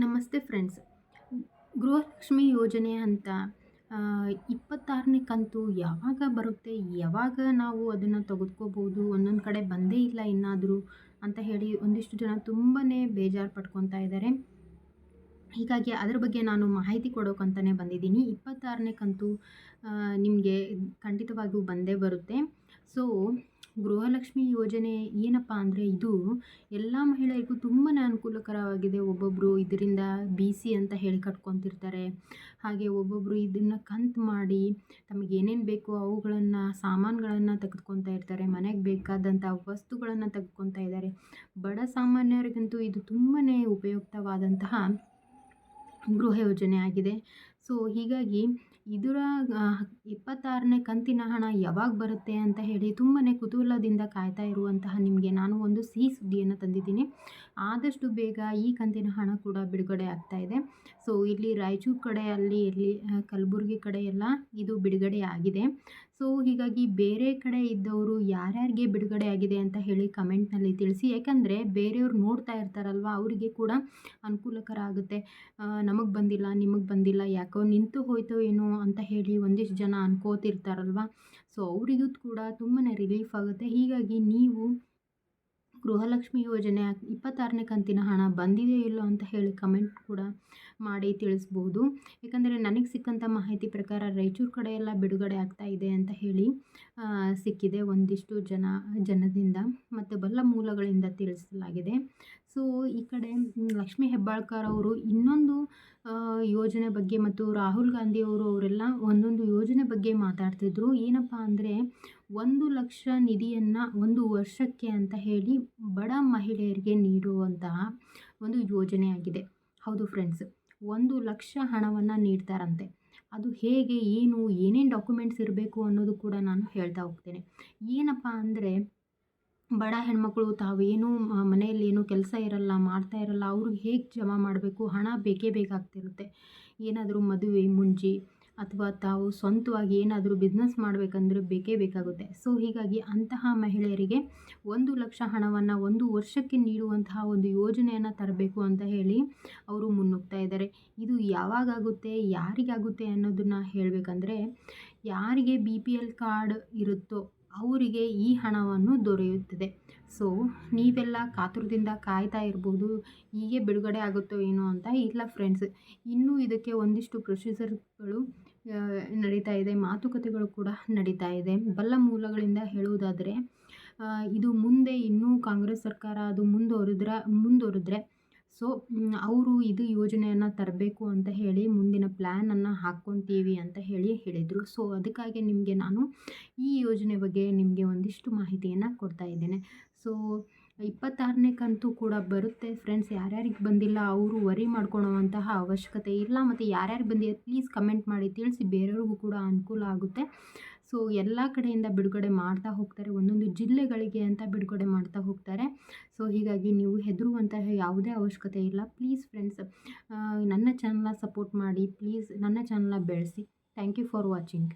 ನಮಸ್ತೆ ಫ್ರೆಂಡ್ಸ್. ಗೃಹಲಕ್ಷ್ಮಿ ಯೋಜನೆ ಅಂತ 26ನೇ ಕಂತು ಯಾವಾಗ ಬರುತ್ತೆ? ಯಾವಾಗ ನಾವು ಅದನ್ನು ತೆಗೆದುಕೋಬೋದು? ಒಂದೊಂದು ಕಡೆ ಬಂದೇ ಇಲ್ಲ ಇನ್ನಾದರೂ ಅಂತ ಹೇಳಿ ಒಂದಿಷ್ಟು ಜನ ತುಂಬಾ ಬೇಜಾರು ಪಡ್ಕೊತಾ ಇದ್ದಾರೆ. ಹೀಗಾಗಿ ಅದ್ರ ಬಗ್ಗೆ ನಾನು ಮಾಹಿತಿ ಕೊಡೋಕಂತಲೇ ಬಂದಿದ್ದೀನಿ. 26ನೇ ಕಂತು ನಿಮಗೆ ಖಂಡಿತವಾಗಿಯೂ ಬಂದೇ ಬರುತ್ತೆ. ಸೊ ಗೃಹಲಕ್ಷ್ಮಿ ಯೋಜನೆ ಏನಪ್ಪ ಅಂದರೆ ಇದು ಎಲ್ಲ ಮಹಿಳೆಯರಿಗೂ ತುಂಬಾ ಅನುಕೂಲಕರವಾಗಿದೆ. ಒಬ್ಬೊಬ್ಬರು ಇದರಿಂದ BC ಅಂತ ಹೇಳಿ ಕಟ್ಕೊತಿರ್ತಾರೆ. ಹಾಗೆ ಒಬ್ಬೊಬ್ಬರು ಇದನ್ನು ಕಂತು ಮಾಡಿ ತಮಗೆ ಏನೇನು ಬೇಕೋ ಅವುಗಳನ್ನು ಸಾಮಾನುಗಳನ್ನು ತೆಗೆದುಕೊತಾ ಇರ್ತಾರೆ. ಮನೆಗೆ ಬೇಕಾದಂಥ ವಸ್ತುಗಳನ್ನು ತೆಗೆದುಕೊತಾ ಇದ್ದಾರೆ. ಬಡ ಸಾಮಾನ್ಯರಿಗಂತೂ ಇದು ತುಂಬಾ ಉಪಯುಕ್ತವಾದಂತಹ ಗೃಹ ಯೋಜನೆ ಆಗಿದೆ. ಸೊ ಹೀಗಾಗಿ ಇದರ 26ನೇ ಕಂತಿನ ಹಣ ಯಾವಾಗ ಬರುತ್ತೆ ಅಂತ ಹೇಳಿ ತುಂಬಾ ಕುತೂಹಲದಿಂದ ಕಾಯ್ತಾ ಇರುವಂತಹ ನಿಮಗೆ ನಾನು ಒಂದು ಸಿಹಿ ಸುದ್ದಿಯನ್ನು ತಂದಿದ್ದೀನಿ. ಆದಷ್ಟು ಬೇಗ ಈ ಕಂತಿನ ಹಣ ಕೂಡ ಬಿಡುಗಡೆ ಆಗ್ತಾ ಇದೆ. ಸೊ ಇಲ್ಲಿ ರಾಯಚೂರು ಕಡೆಯಲ್ಲಿ ಕಲಬುರಗಿ ಕಡೆ ಎಲ್ಲ ಇದು ಬಿಡುಗಡೆ ಆಗಿದೆ. ಸೊ ಹೀಗಾಗಿ ಬೇರೆ ಕಡೆ ಇದ್ದವರು ಯಾರ್ಯಾರಿಗೆ ಬಿಡುಗಡೆ ಆಗಿದೆ ಅಂತ ಹೇಳಿ ಕಮೆಂಟ್ನಲ್ಲಿ ತಿಳಿಸಿ. ಯಾಕಂದರೆ ಬೇರೆಯವ್ರು ನೋಡ್ತಾ ಇರ್ತಾರಲ್ವ, ಅವರಿಗೆ ಕೂಡ ಅನುಕೂಲಕರ ಆಗುತ್ತೆ. ನಮಗೆ ಬಂದಿಲ್ಲ, ನಿಮಗೆ ಬಂದಿಲ್ಲ, ಯಾಕೋ ನಿಂತು ಹೋಯ್ತೋ ಏನೋ ಅಂತ ಹೇಳಿ ಒಂದಿಷ್ಟು ಜನ ಅನ್ಕೋತಿರ್ತಾರಲ್ವ. ಸೊ ಅವರಿಗೂ ಕೂಡ ತುಂಬಾ ರಿಲೀಫ್ ಆಗುತ್ತೆ. ಹೀಗಾಗಿ ನೀವು ಗೃಹಲಕ್ಷ್ಮಿ ಯೋಜನೆ 26ನೇ ಕಂತಿನ ಹಣ ಬಂದಿದೆಯೋ ಇಲ್ಲೋ ಅಂತ ಹೇಳಿ ಕಮೆಂಟ್ ಕೂಡ ಮಾಡಿ ತಿಳಿಸ್ಬೋದು. ಯಾಕಂದರೆ ನನಗೆ ಸಿಕ್ಕಂಥ ಮಾಹಿತಿ ಪ್ರಕಾರ ರಾಯಚೂರು ಕಡೆ ಎಲ್ಲ ಬಿಡುಗಡೆ ಆಗ್ತಾ ಇದೆ ಅಂತ ಹೇಳಿ ಸಿಕ್ಕಿದೆ ಒಂದಿಷ್ಟು ಜನದಿಂದ ಮತ್ತು ಬಲ್ಲ ಮೂಲಗಳಿಂದ ತಿಳಿಸಲಾಗಿದೆ. ಸೊ ಈ ಕಡೆ ಲಕ್ಷ್ಮೀ ಹೆಬ್ಬಾಳ್ಕರ್ ಅವರು ಇನ್ನೊಂದು ಯೋಜನೆ ಬಗ್ಗೆ ಮತ್ತು ರಾಹುಲ್ ಗಾಂಧಿ ಅವರೆಲ್ಲ ಒಂದೊಂದು ಯೋಜನೆ ಬಗ್ಗೆ ಮಾತಾಡ್ತಿದ್ರು. ಏನಪ್ಪ ಅಂದರೆ 1,00,000 ನಿಧಿಯನ್ನು 1 ವರ್ಷಕ್ಕೆ ಅಂತ ಹೇಳಿ ಬಡ ಮಹಿಳೆಯರಿಗೆ ನೀಡುವಂತಹ ಒಂದು ಯೋಜನೆಯಾಗಿದೆ. ಹೌದು ಫ್ರೆಂಡ್ಸ್, 1,00,000 ಹಣವನ್ನು ನೀಡ್ತಾರಂತೆ. ಅದು ಹೇಗೆ, ಏನೇನು ಡಾಕ್ಯುಮೆಂಟ್ಸ್ ಇರಬೇಕು ಅನ್ನೋದು ಕೂಡ ನಾನು ಹೇಳ್ತಾ ಹೋಗ್ತೇನೆ. ಏನಪ್ಪ ಅಂದರೆ ಬಡ ಹೆಣ್ಮಕ್ಳು ತಾವೇನು ಮನೆಯಲ್ಲಿ ಏನೂ ಕೆಲಸ ಇರಲ್ಲ, ಮಾಡ್ತಾ ಇರಲ್ಲ, ಅವ್ರಿಗೆ ಹೇಗೆ ಜಮಾ ಮಾಡಬೇಕು, ಹಣ ಬೇಕೇ ಬೇಕಾಗ್ತಿರುತ್ತೆ. ಏನಾದರೂ ಮದುವೆ ಮುಂಜಿ ಅಥವಾ ತಾವು ಸ್ವಂತವಾಗಿ ಏನಾದರೂ ಬಿಸ್ನೆಸ್ ಮಾಡಬೇಕಂದ್ರೆ ಬೇಕೇ ಬೇಕಾಗುತ್ತೆ. ಸೊ ಹೀಗಾಗಿ ಅಂತಹ ಮಹಿಳೆಯರಿಗೆ 1,00,000 ಹಣವನ್ನು 1 ವರ್ಷಕ್ಕೆ ನೀಡುವಂತಹ ಒಂದು ಯೋಜನೆಯನ್ನು ತರಬೇಕು ಅಂತ ಹೇಳಿ ಅವರು ಮುನ್ನುಗ್ತಾ ಇದ್ದಾರೆ. ಇದು ಯಾವಾಗಾಗುತ್ತೆ, ಯಾರಿಗಾಗುತ್ತೆ ಅನ್ನೋದನ್ನು ಹೇಳಬೇಕಂದ್ರೆ, ಯಾರಿಗೆ BPL ಕಾರ್ಡ್ ಇರುತ್ತೋ ಅವರಿಗೆ ಈ ಹಣವನ್ನು ದೊರೆಯುತ್ತದೆ. ಸೊ ನೀವೆಲ್ಲ ಕಾತುರದಿಂದ ಕಾಯ್ತಾ ಇರ್ಬೋದು, ಹೀಗೆ ಬಿಡುಗಡೆ ಆಗುತ್ತೋ ಏನೋ ಅಂತ. ಇಲ್ಲ ಫ್ರೆಂಡ್ಸ್, ಇನ್ನೂ ಇದಕ್ಕೆ ಒಂದಿಷ್ಟು ಪ್ರೊಸೀಜರ್ಗಳು ನಡೀತಾ ಇದೆ, ಮಾತುಕತೆಗಳು ಕೂಡ ನಡೀತಾ ಇದೆ. ಬಲ್ಲ ಮೂಲಗಳಿಂದ ಹೇಳುವುದಾದರೆ ಇದು ಮುಂದೆ ಇನ್ನೂ ಕಾಂಗ್ರೆಸ್ ಸರ್ಕಾರ ಅದು ಮುಂದುವರಿದ್ರೆ ಸೊ ಅವರು ಇದು ಯೋಜನೆಯನ್ನು ತರಬೇಕು ಅಂತ ಹೇಳಿ ಮುಂದಿನ ಪ್ಲ್ಯಾನನ್ನು ಹಾಕ್ಕೊತೀವಿ ಅಂತ ಹೇಳಿದರು. ಸೊ ಅದಕ್ಕಾಗಿ ನಿಮಗೆ ನಾನು ಈ ಯೋಜನೆ ಬಗ್ಗೆ ನಿಮಗೆ ಒಂದಿಷ್ಟು ಮಾಹಿತಿಯನ್ನು ಕೊಡ್ತಾ ಇದ್ದೇನೆ. ಸೊ 26ನೇ ಕಂತು ಕೂಡ ಬರುತ್ತೆ ಫ್ರೆಂಡ್ಸ್. ಯಾರ್ಯಾರಿಗೆ ಬಂದಿಲ್ಲ ಅವರು ವರಿ ಮಾಡ್ಕೊಳ್ಳುವಂತಹ ಅವಶ್ಯಕತೆ ಇಲ್ಲ. ಮತ್ತು ಯಾರ್ಯಾರು ಬಂದಿದೆ ಪ್ಲೀಸ್ ಕಮೆಂಟ್ ಮಾಡಿ ತಿಳಿಸಿ, ಬೇರೆಯವ್ರಿಗೂ ಕೂಡ ಅನುಕೂಲ ಆಗುತ್ತೆ. ಸೊ ಎಲ್ಲ ಕಡೆಯಿಂದ ಬಿಡುಗಡೆ ಮಾಡ್ತಾ ಹೋಗ್ತಾರೆ, ಒಂದೊಂದು ಜಿಲ್ಲೆಗಳಿಗೆ ಅಂತ ಬಿಡುಗಡೆ ಮಾಡ್ತಾ ಹೋಗ್ತಾರೆ. ಸೊ ಹೀಗಾಗಿ ನೀವು ಹೆದರುವಂತಹ ಯಾವುದೇ ಅವಶ್ಯಕತೆ ಇಲ್ಲ. ಪ್ಲೀಸ್ ಫ್ರೆಂಡ್ಸ್, ನನ್ನ ಚಾನಲ್ನ ಸಪೋರ್ಟ್ ಮಾಡಿ, ಪ್ಲೀಸ್ ನನ್ನ ಚಾನಲ್ನ ಬೆಳೆಸಿ. Thank you for watching.